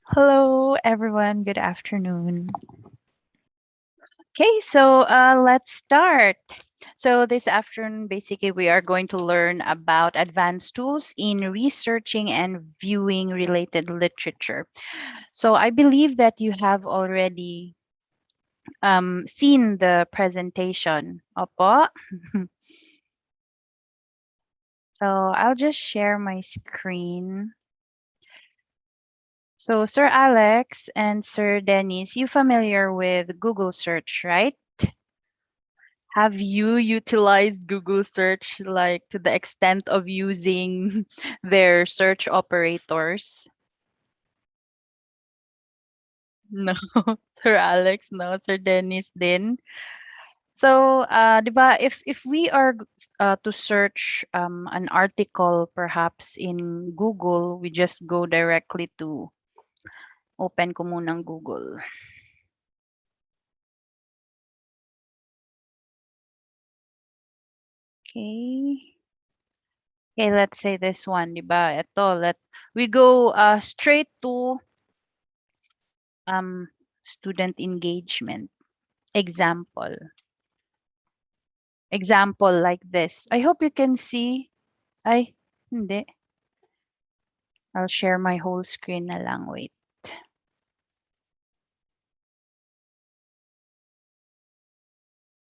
Hello, everyone. Good afternoon. Okay, so let's start. So this afternoon, basically, we are going to learn about advanced tools in researching and viewing related literature. So I believe that you have already seen the presentation. Opo. So I'll just share my screen. So Sir Alex and Sir Dennis, you familiar with Google search, right? Have you utilized Google search like to the extent of using their search operators? No, Sir Alex, no, Sir Dennis din. So, 'di ba, if we are to search an article perhaps in Google, we just go directly to open ko munang Google. Okay. Okay, let's say this one, 'di ba? Ito, we go straight to um student engagement example. Example like this. I hope you can see. Ay, hindi. I'll share my whole screen na lang. Wait.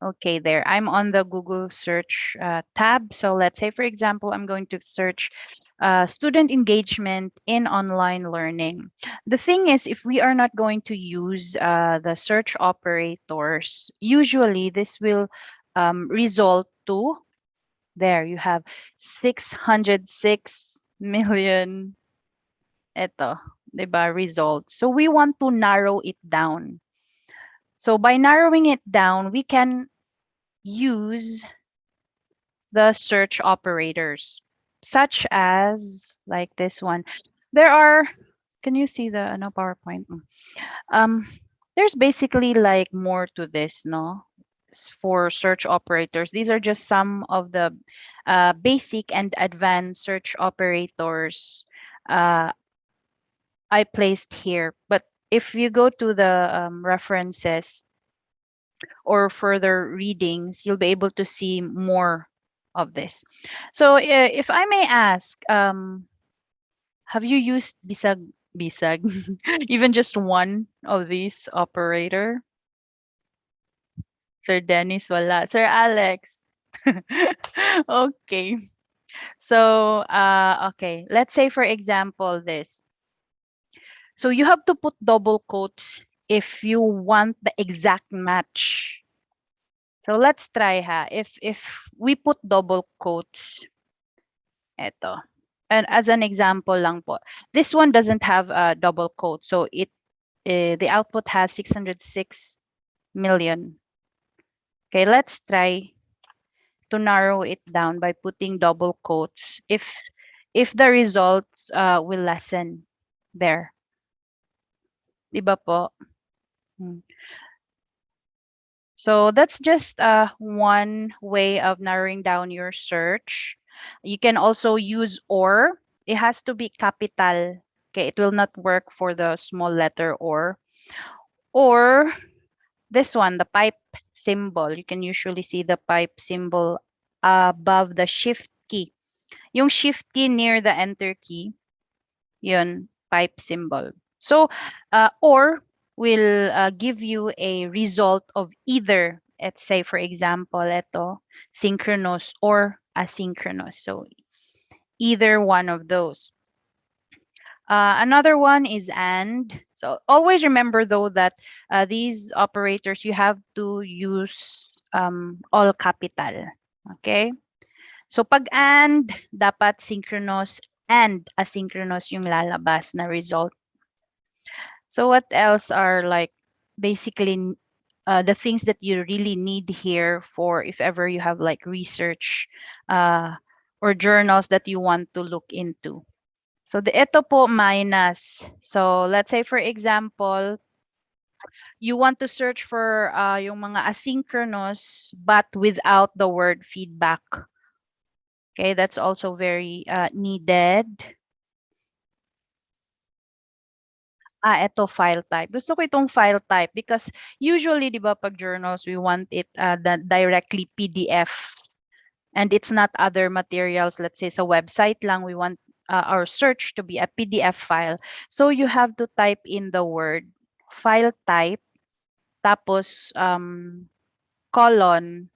Okay, there. I'm on the Google search tab. So let's say, for example, I'm going to search student engagement in online learning. The thing is, if we are not going to use the search operators, usually this will result to, there you have 606 million, eto, 'di ba, results. So we want to narrow it down. So by narrowing it down, we can use the search operators, such as like this one. There are, can you see the no PowerPoint? Um, there's basically like more to this, no? For search operators. These are just some of the basic and advanced search operators uh, I placed here. But if you go to the references or further readings, you'll be able to see more of this. So if I may ask, have you used Bisag, even just one of these operator? Sir Dennis, wala. Sir Alex. Okay. So, okay. Let's say, for example, this. So you have to put double quotes if you want the exact match. So let's try ha. If we put double quotes, eto. And as an example lang po. This one doesn't have a double quote. So the output has 606 million. Okay, let's try to narrow it down by putting double quotes if the results will lessen there. 'Di ba po? Hmm. So that's just one way of narrowing down your search. You can also use or. It has to be capital. Okay, it will not work for the small letter or. Or this one, the pipe symbol. You can usually see the pipe symbol above the shift key. Yung shift key near the enter key, yun, pipe symbol. So, or will give you a result of either, let's say, for example, ito, synchronous or asynchronous. So, either one of those. Another one is and. So, always remember, though, that these operators, you have to use all capital. Okay? So, pag and, dapat synchronous and asynchronous yung lalabas na result. So what else are like basically the things that you really need here for if ever you have like research uh, or journals that you want to look into. So the ito po minus. So let's say for example, You want to search for yung mga asynchronous but without the word feedback. Okay, that's also very needed. Ito file type. Gusto ko itong file type because usually, di ba, pag journals, we want it directly PDF. And it's not other materials. Let's say sa website lang, we want our search to be a PDF file. So you have to type in the word file type, tapos colon,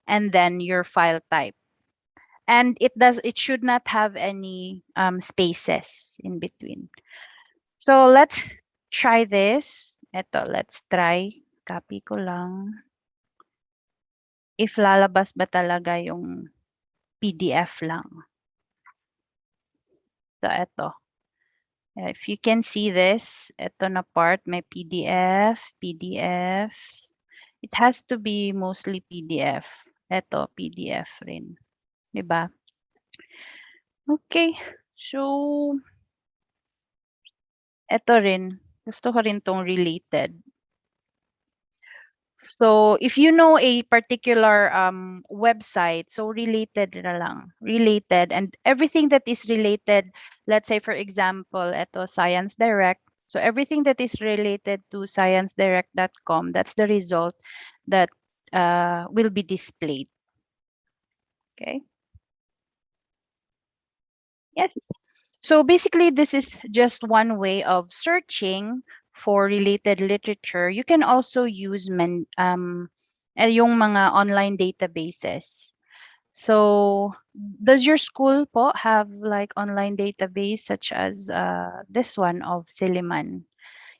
and then your file type. And it should not have any spaces in between. So let's try this. Ito, let's try. Copy ko lang. If lalabas ba talaga yung PDF lang. So ito. If you can see this, ito na part, may PDF, PDF. It has to be mostly PDF. Ito, PDF rin. Diba? Okay. So, ito rin. Gusto ko rin tong related. So, if you know a particular website, so related na lang. Related. And everything that is related, let's say, for example, ito, Science Direct. So, everything that is related to sciencedirect.com, that's the result that will be displayed. Okay? Yes. So, basically, this is just one way of searching for related literature. You can also use yung mga online databases. So, does your school po have like online database such as this one of Silliman?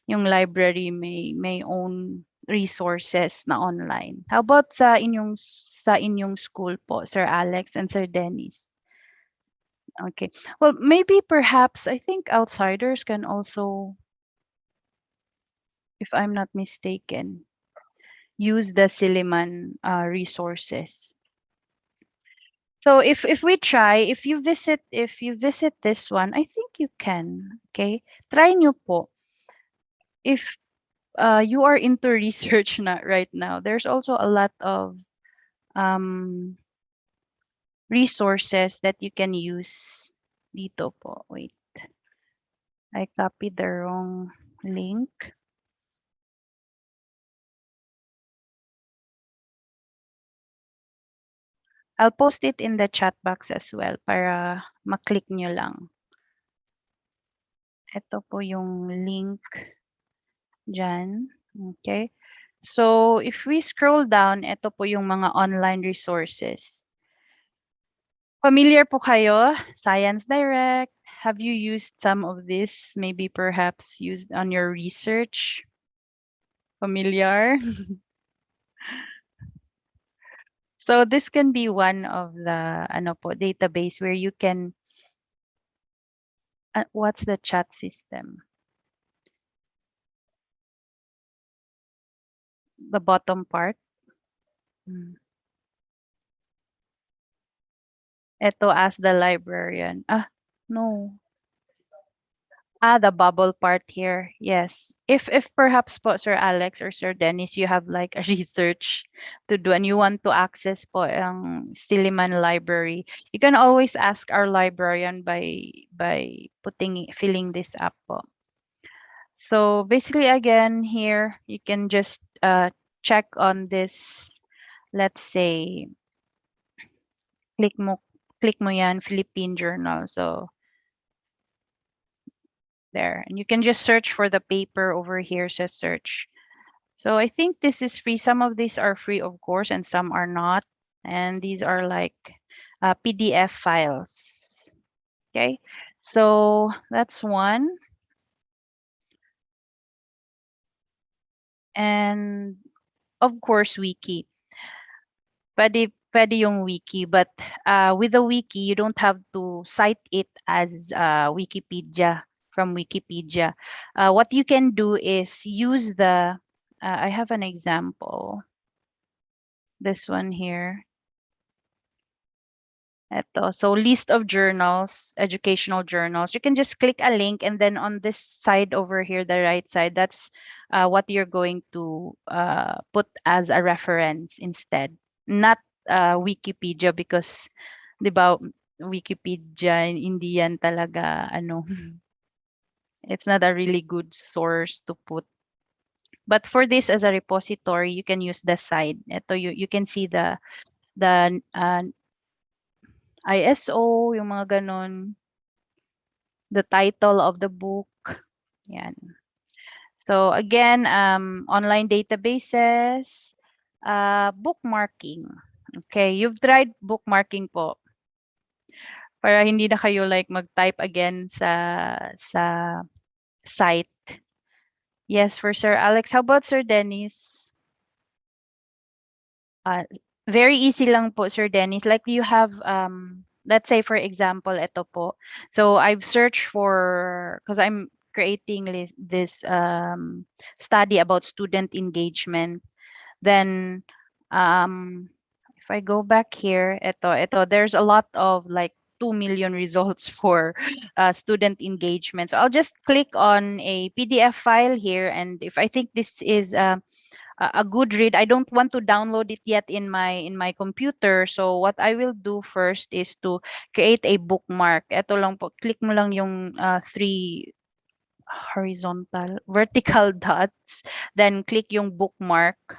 Yung library may own resources na online. How about sa inyong school po, Sir Alex and Sir Dennis? Okay. Well, maybe perhaps I think outsiders can also, if I'm not mistaken, use the Silliman resources. So if we try, if you visit this one, I think you can. Okay, try nyo po. If you are into research right now, there's also a lot of um, resources that you can use. Dito po. Wait, I copied the wrong link. I'll post it in the chat box as well para maklik nyo lang. Ito po yung link dyan. Okay. So, if we scroll down, ito po yung mga online resources. Familiar po kayo? Science Direct. Have you used some of this? Maybe perhaps used on your research? Familiar? So, this can be one of the database where you can, what's the chat system? The bottom part? Hmm. Ito, as the librarian. No. The bubble part here. Yes. If perhaps po, Sir Alex or Sir Dennis, you have like a research to do and you want to access po ang Silliman Library, you can always ask our librarian by filling this up po. So basically, again, here you can just check on this. Let's say click mo yan, Philippine Journal. So there, and you can just search for the paper over here, says search. So I think this is free. Some of these are free, of course, and some are not. And these are like PDF files. Okay, so that's one. And of course, Wiki. Pwede yung Wiki, but with the Wiki, you don't have to cite it as Wikipedia from Wikipedia. What you can do is use I have an example. This one here. Eto. So list of journals, educational journals. You can just click a link and then on this side over here, the right side, that's what you're going to put as a reference instead. Not Wikipedia because 'di ba Wikipedia hindi yan talaga ano, it's not a really good source to put. But for this as a repository, you can use the side. Ito you can see the ISO, yung mga ganon, the title of the book. Yan. So again, online databases, bookmarking. Okay, you've tried bookmarking po para hindi na kayo like mag-type again sa site. Yes, for Sir Alex. How about Sir Dennis? Uh, Very easy lang po, Sir Dennis. Like you have, let's say for example, ito po. So I've searched for, because I'm creating this study about student engagement. Then, if I go back here, ito, there's a lot of like 2 million results for student engagement. So I'll just click on a PDF file here, and if I think this is a good read. I don't want to download it yet in my computer. So what I will do first is to create a bookmark. Ito lang po, click mo lang yung three vertical dots, then click yung bookmark.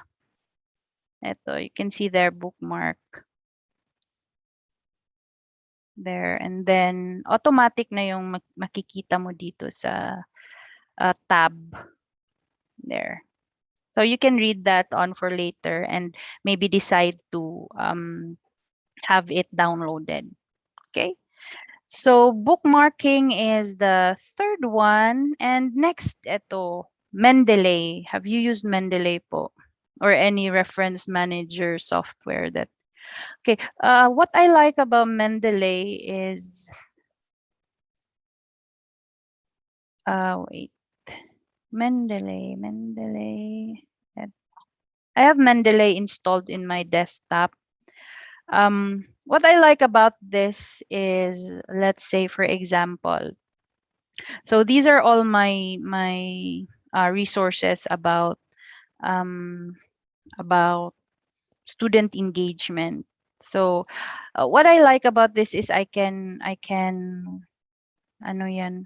Ito, you can see there bookmark there, and then automatic na yung makikita mo dito sa tab there. So you can read that on for later and maybe decide to have it downloaded. Okay. So bookmarking is the third one. And next, ito, Mendeley. Have you used Mendeley po? Or any reference manager software that, okay. What I like about Mendeley is, wait, Mendeley. I have Mendeley installed in my desktop. What I like about this is, let's say for example, so these are all my resources um, about student engagement. So what I like about this is I can ano yan,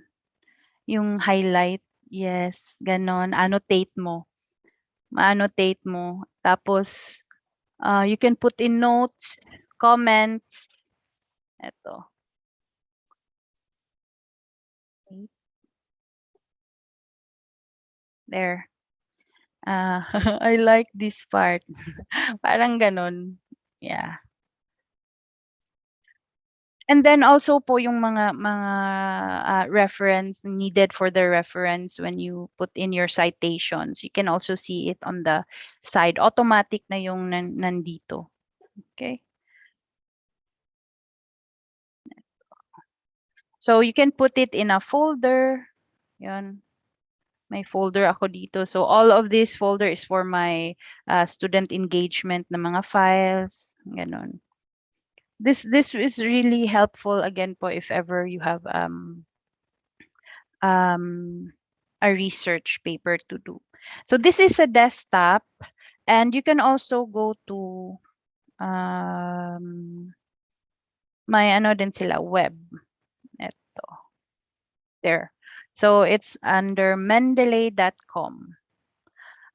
yung highlight, yes, ganon, annotate mo, ma-annotate mo. Tapos you can put in notes, comments, eto. There. I like this part. Parang gano'n. Yeah. And then also po yung mga reference needed for the reference when you put in your citations, you can also see it on the side. Automatic na yung nandito. Okay? So you can put it in a folder. Yun. May folder ako dito. So all of this folder is for my student engagement na mga files. Ganon. This is really helpful again po if ever you have um, a research paper to do. So this is a desktop, and you can also go to may ano din sila web. Eto. There. So it's under Mendeley.com.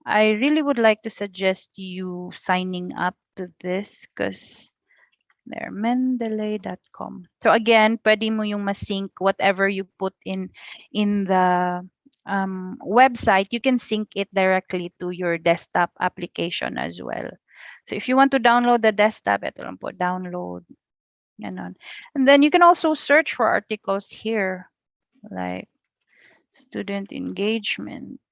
I really would like to suggest you signing up to this because there, Mendeley.com. So again, pwede mo yung ma-sync whatever you put in the website. You can sync it directly to your desktop application as well. So if you want to download the desktop, ito lang po, download. Ganon. And then you can also search for articles here, like student engagement.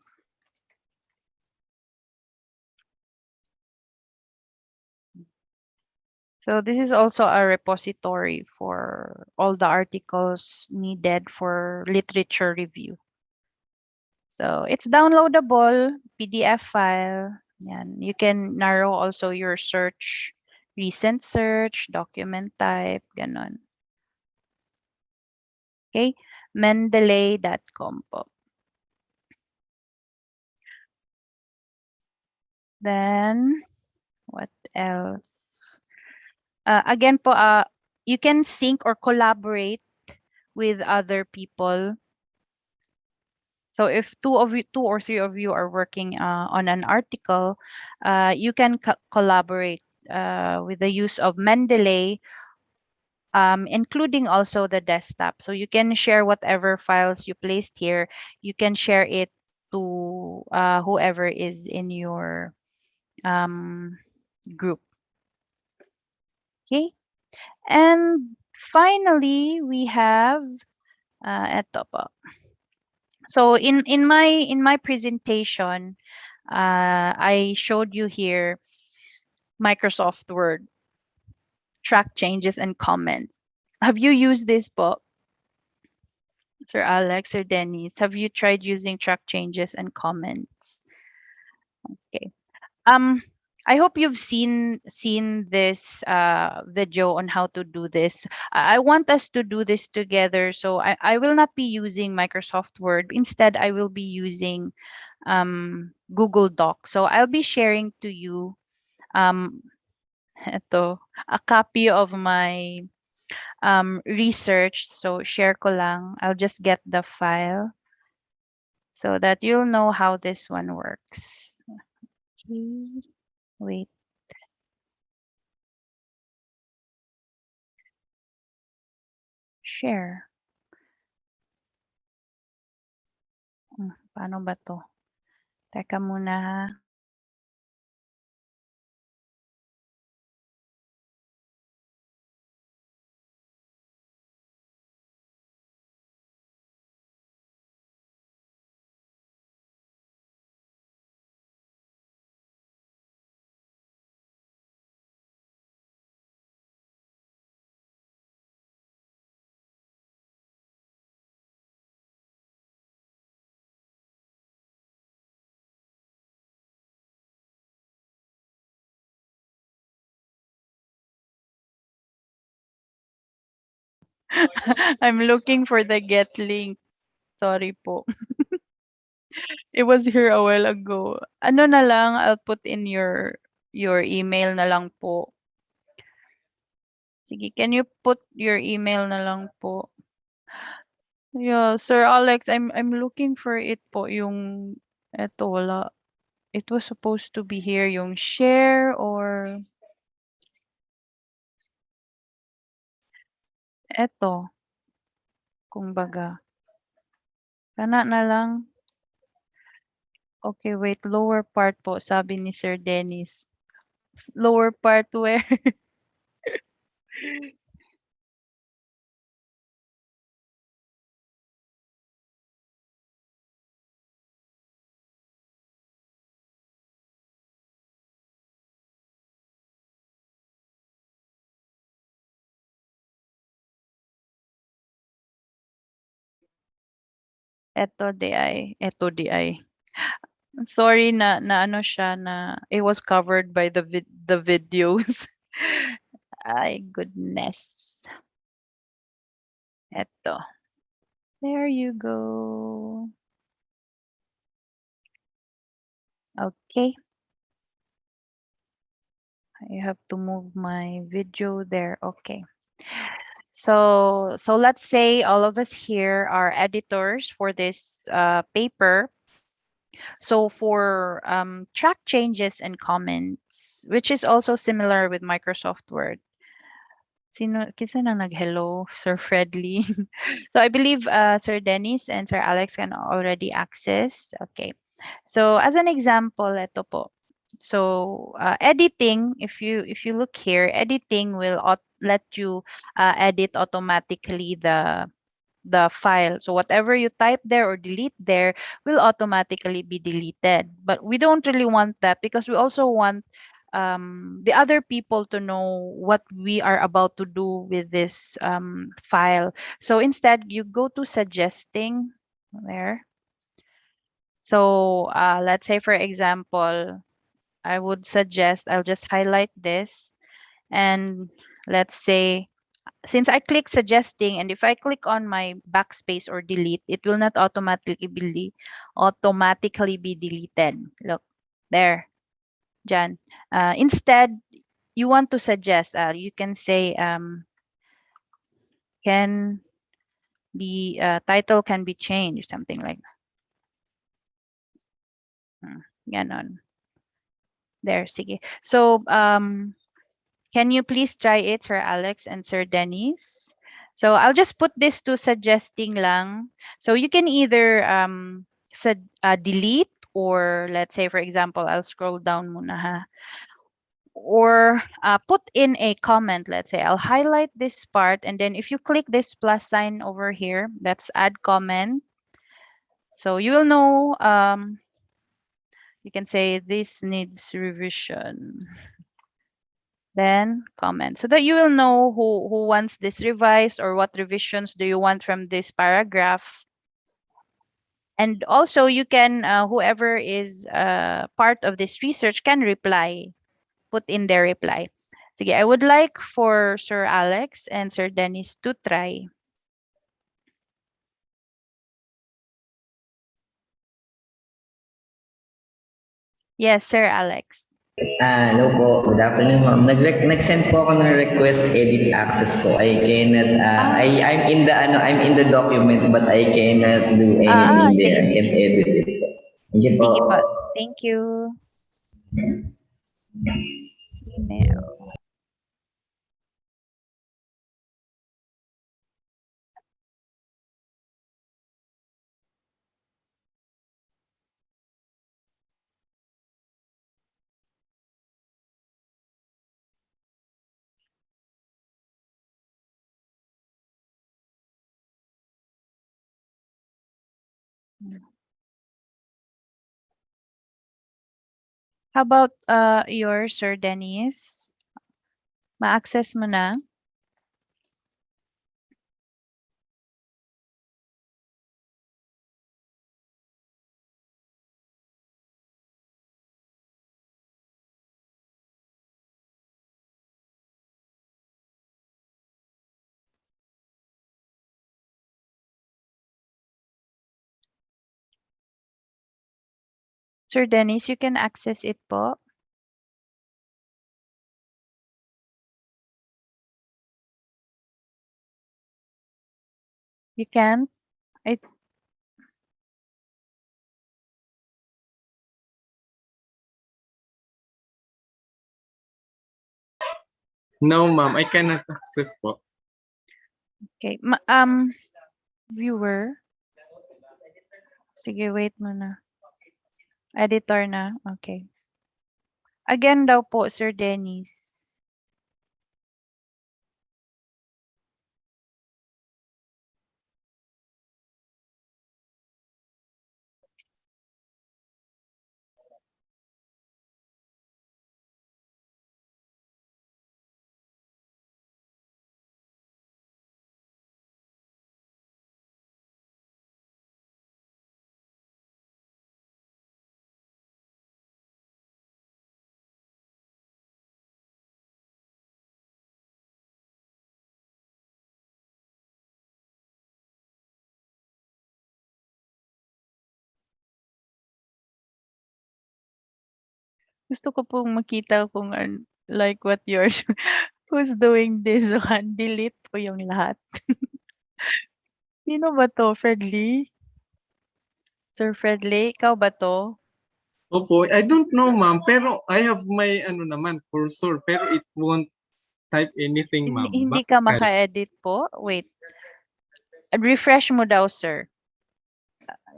So this is also a repository for all the articles needed for literature review. So it's downloadable PDF file. Yan. You can narrow also your search recent search, document type, ganon. Okay? Mendeley.com po. Then, what else? Again po, you can sync or collaborate with other people. So if two or three of you are working on an article, you can collaborate with the use of Mendeley, including also the desktop. So you can share whatever files you placed here. You can share it to whoever is in your um, group. Okay. And finally, we have eto po. So in my presentation, I showed you here Microsoft Word, track changes and comments. Have you used this po, Sir Alex or Dennis? Have you tried using track changes and comments? Okay. Um, I hope you've seen this video on how to do this. I want us to do this together. So I will not be using Microsoft Word. Instead, I will be using Google Docs. So I'll be sharing to you um, ito, a copy of my research. So share ko lang. I'll just get the file so that you'll know how this one works. Okay, wait. Share. Paano ba 'to? Teka muna ha. I'm looking for the get link. Sorry po. It was here a while ago. Ano na lang, I'll put in your email na lang po. Sige, can you put your email na lang po? Yeah, Sir Alex, I'm looking for it po yung eto wala. It was supposed to be here yung share or eto, kumbaga. Kana na lang. Okay, wait, lower part po, sabi ni Sir Dennis. Lower part where? Eto di ay. Sorry na ano siya na it was covered by the videos. Ay, goodness. Eto. There you go. Okay. I have to move my video there. Okay. So let's say all of us here are editors for this paper. So for track changes and comments, which is also similar with Microsoft Word. Kisa na nag-hello, Sir Fredly. So I believe Sir Dennis and Sir Alex can already access. Okay. So as an example, ito po. So editing, if you look here, editing will let you edit automatically the file. So whatever you type there or delete there will automatically be deleted. But we don't really want that because we also want the other people to know what we are about to do with this file. So instead, you go to suggesting there. So let's say, for example, I would suggest I'll just highlight this And let's say, since I click suggesting, and if I click on my backspace or delete, it will not automatically be deleted. Look, there, Jan. Instead, you want to suggest, you can say, can be, title can be changed, something like that. Ganon. There, sige. So, can you please try it, Sir Alex and Sir Dennis? So I'll just put this to suggesting lang. So you can either delete, or let's say, for example, I'll scroll down muna ha. Or put in a comment. Let's say I'll highlight this part, and then if you click this plus sign over here, that's add comment. So you will know, you can say this needs revision. Then comment, so that you will know who wants this revised, or what revisions do you want from this paragraph. And also you can, whoever is part of this research can reply, put in their reply. Sige, I would like for Sir Alex and Sir Dennis to try. Yes, Sir Alex. Hello po. Good afternoon, ma'am. Nag-send po ako ng request edit access po. I cannot, I'm in the, I'm in the document but I cannot do anything there. Sige, I can't edit it po. Thank you po. sige po. Thank you. Email. How about your Sir Dennis? Ma-access mo na? Sir Dennis, you can access it po. You can? I No, ma'am. I cannot access po. Okay. Viewer. Sige, wait muna. Editor na. Okay. Again daw po, Sir Dennis. Gusto ko pong makita kung like what yours. Who's doing this one? Delete po yung lahat. Sino ba to? Fredly? Sir Fredly, ikaw ba to? Opo, I don't know, ma'am. Pero I have my naman cursor, pero it won't type anything, ma'am. Hindi ka maka-edit po? Wait. Refresh mo daw, sir.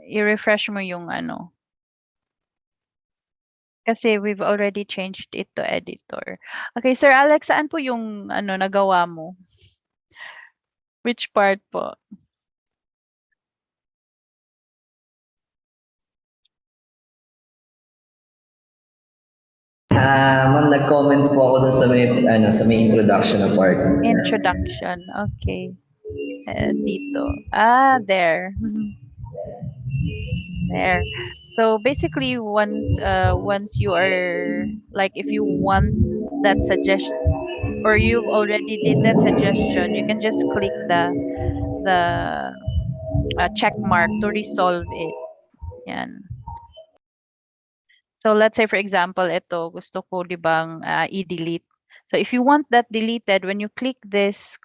I-refresh mo yung Kasi we've already changed it to editor. Okay, Sir Alex, saan po yung nagawa mo? Which part po? Ma'am, nag-comment po ako dun sa may introduction na part. Introduction. Okay. Dito. There. There. So basically, once you are like, if you want that or you've already did that suggestion, you can just click the check mark to resolve it. Yan. So let's say for example, ito gusto ko 'di bang i-delete. So if you want that deleted, when you click this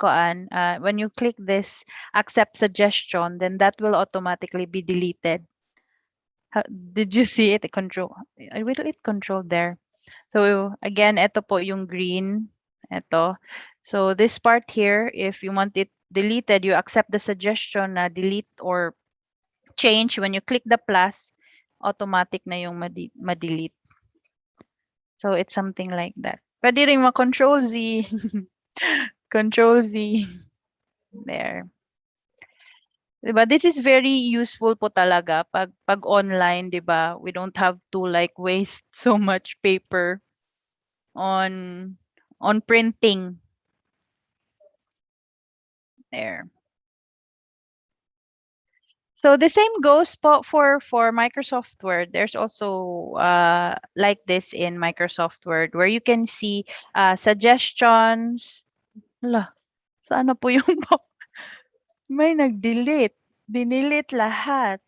when you click this accept suggestion, then that will automatically be deleted. Did you see it? Control. I will it control there. So again, ito po yung green. Ito. So this part here, if you want it deleted, you accept the suggestion na delete or change. When you click the plus, automatic na yung ma-delete. So it's something like that. Pwede rin ma-control Z. Control Z. There. Diba? This is very useful po talaga pag online, 'di ba? We don't have to like waste so much paper on printing. There. So the same goes po for Microsoft Word. There's also like this in Microsoft Word where you can see suggestions. Hala, sa ano po yung may nag-delete. Dinilit lahat.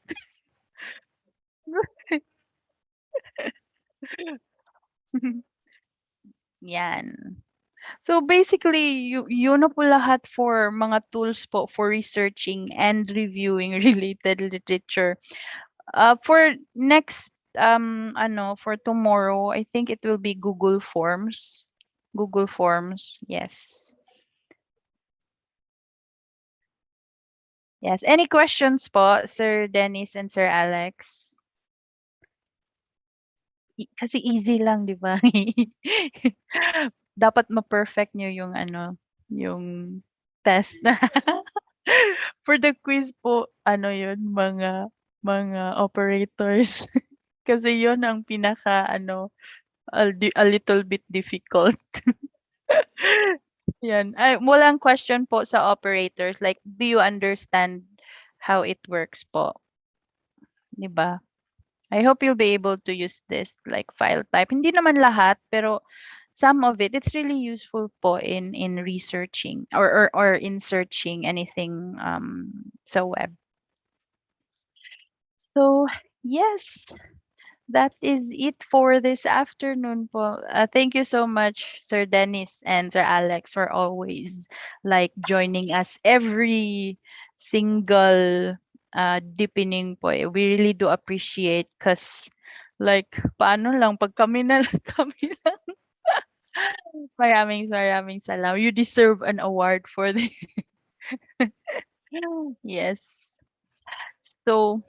Yan. So basically, yun na po lahat for mga tools po for researching and reviewing related literature. For next for tomorrow, I think it will be Google Forms. Google Forms, yes. Yes. Any questions po, Sir Dennis and Sir Alex? Kasi easy lang, 'di ba? Dapat ma-perfect niyo yung yung test. For the quiz po, yun, mga operators. Kasi yun ang pinaka a little bit difficult. Yan. Ay, walang question po sa operators. Like, do you understand how it works po? 'Di ba? I hope you'll be able to use this like file type. Hindi naman lahat, pero some of it, it's really useful po in researching or in searching anything sa web. So, yes, that is it for this afternoon po. Thank you so much, Sir Dennis and Sir Alex, for always like joining us every single deepening po. We really do appreciate because like paano lang pag kami na lang kami lang. Maraming salamat. You deserve an award for the yes. So,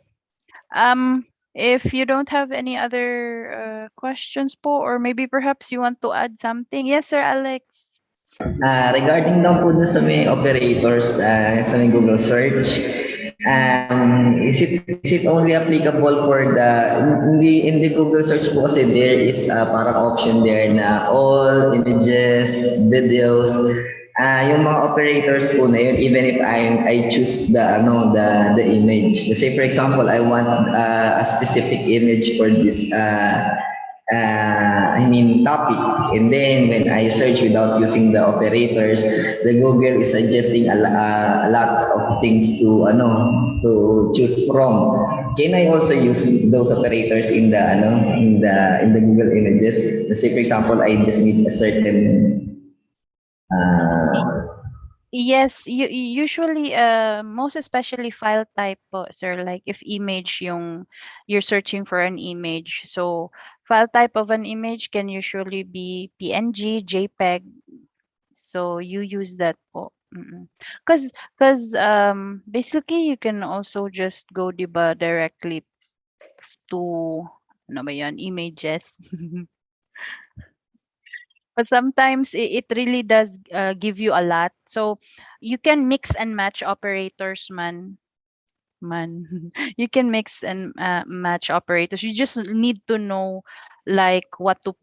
if you don't have any other questions po, or maybe perhaps you want to add something. Yes, Sir Alex. Regarding daw po dun sa may operators sa may Google search, is it only applicable for in the Google search po kasi there is parang option there na all images, videos, yung mga operators po na yun, even if I choose the image. Let's say for example, I want a specific image for this topic. And then when I search without using the operators, the Google is suggesting a lot of things to choose from. Can I also use those operators in the Google images? Let's say for example, I just need a certain Yes, usually most especially file type po, sir, like if image yung you're searching for an image. So file type of an image can usually be PNG, JPEG. So you use that po. Because basically you can also just go diba directly to ano ba yan, images. But sometimes it really does give you a lot. So you can mix and match operators, man. You can mix and match operators. You just need to know like what to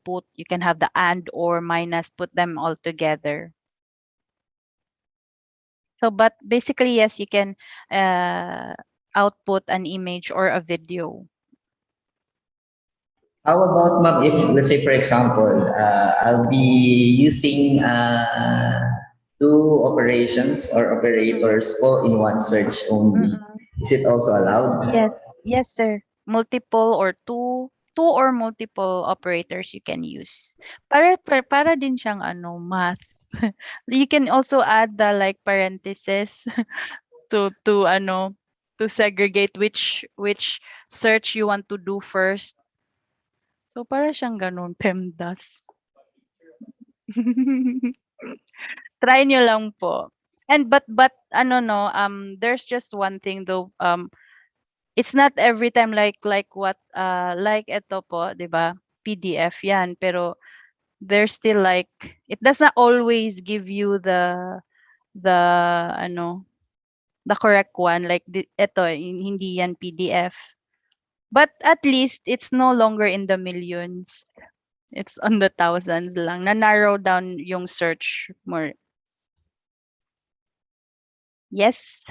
put. You can have the and or minus, put them all together. So, but basically, yes, you can output an image or a video. How about ma'am, if let's say for example, I'll be using two operations or Mm, operators po in one search only. mm. Is it also allowed? Yes. Yes, sir. Multiple or two or multiple operators you can use. Para din siyang ano, math. You can also add the like parentheses to ano, to segregate which search you want to do first. So para siyang gano'n, PEMDAS. Try niyo lang po. And but ano 'no, there's just one thing though, it's not every time like what, like eto po 'di ba, PDF 'yan, pero there's still like it does not always give you the ano, the correct one like eto hindi 'yan PDF. But at least it's no longer in the millions, it's on the thousands lang, na-narrow down yung search more. Yes.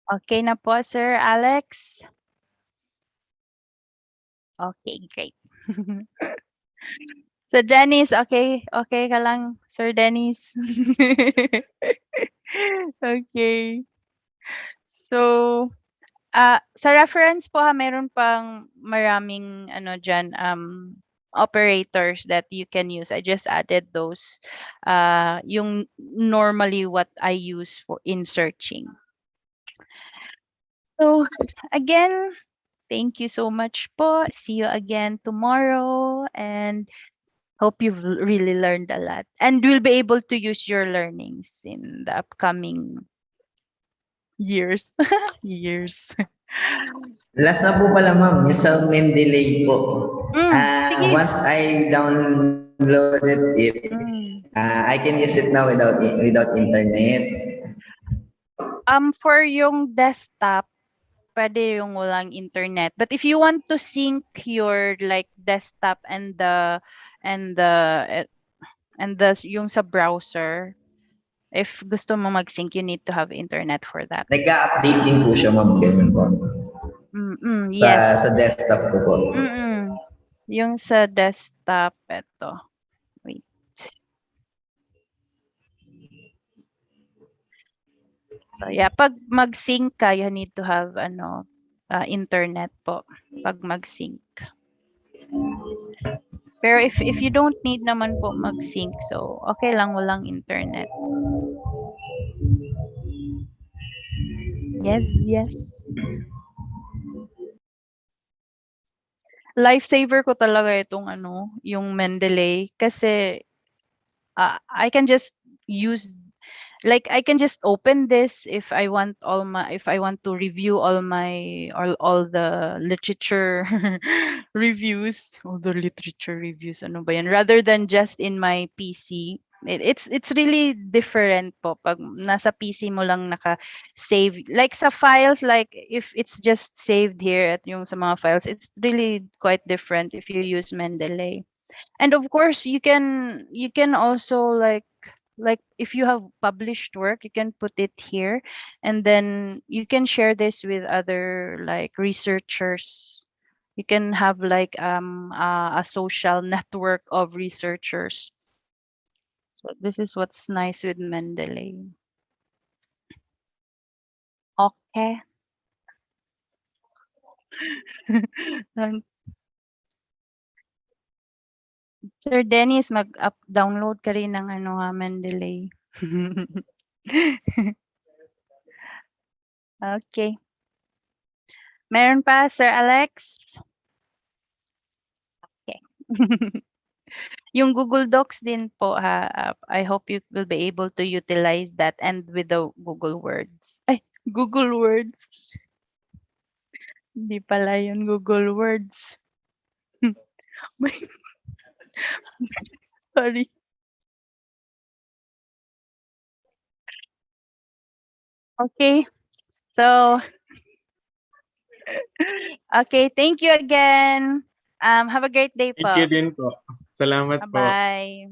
Okay na po, Sir Alex? Okay, great. So, Dennis, okay okay ka lang, Sir Dennis? Okay. So, sa reference po ha, meron pang maraming ano diyan, operators that you can use. I just added those, yung normally what I use for in searching. So, again, thank you so much po. See you again tomorrow and hope you've really learned a lot and will be able to use your learnings in the upcoming years. Years. Last na po pala ma'am, yung sa Mendeley po. Sige. Once I downloaded it, Mm. I can use it now without internet. For yung desktop, pwede yung walang internet. But if you want to sync your like desktop and the eh, and the yung sa browser, if gusto mo mag-sync, you need to have internet for that. Nag-a-update din po siya ma'am, ganyan po. Yes. Sa desktop ko po. Yung sa desktop, eto. Wait. So yeah, pag mag-sync ka, you need to have ano, internet po pag mag-sync. Pero if you don't need naman po mag-sync, so okay lang walang internet. Yes, yes. Lifesaver ko talaga itong ano, yung Mendeley kasi I can just use like I can just open this if I want to review all the literature reviews ano ba yan rather than just in my PC. It's really different po pag nasa PC mo lang naka-save like sa files like if it's just saved here at yung sa mga files it's really quite different if you use Mendeley. And of course you can also like if you have published work you can put it here and then you can share this with other like researchers. You can have like a social network of researchers. So this is what's nice with Mendeley. Okay. Um, Sir Dennis, download ka rin ng ano ha, Mendeley. Okay. Meron pa, Sir Alex? Okay. Yung Google Docs din po ha, I hope you will be able to utilize that and with the Google Words. Ay, Google Words. Hindi pala yun Google Words. Sorry. Okay. So, okay, thank you again. Have a great day Thank you po. din po. Salamat po. Bye-bye.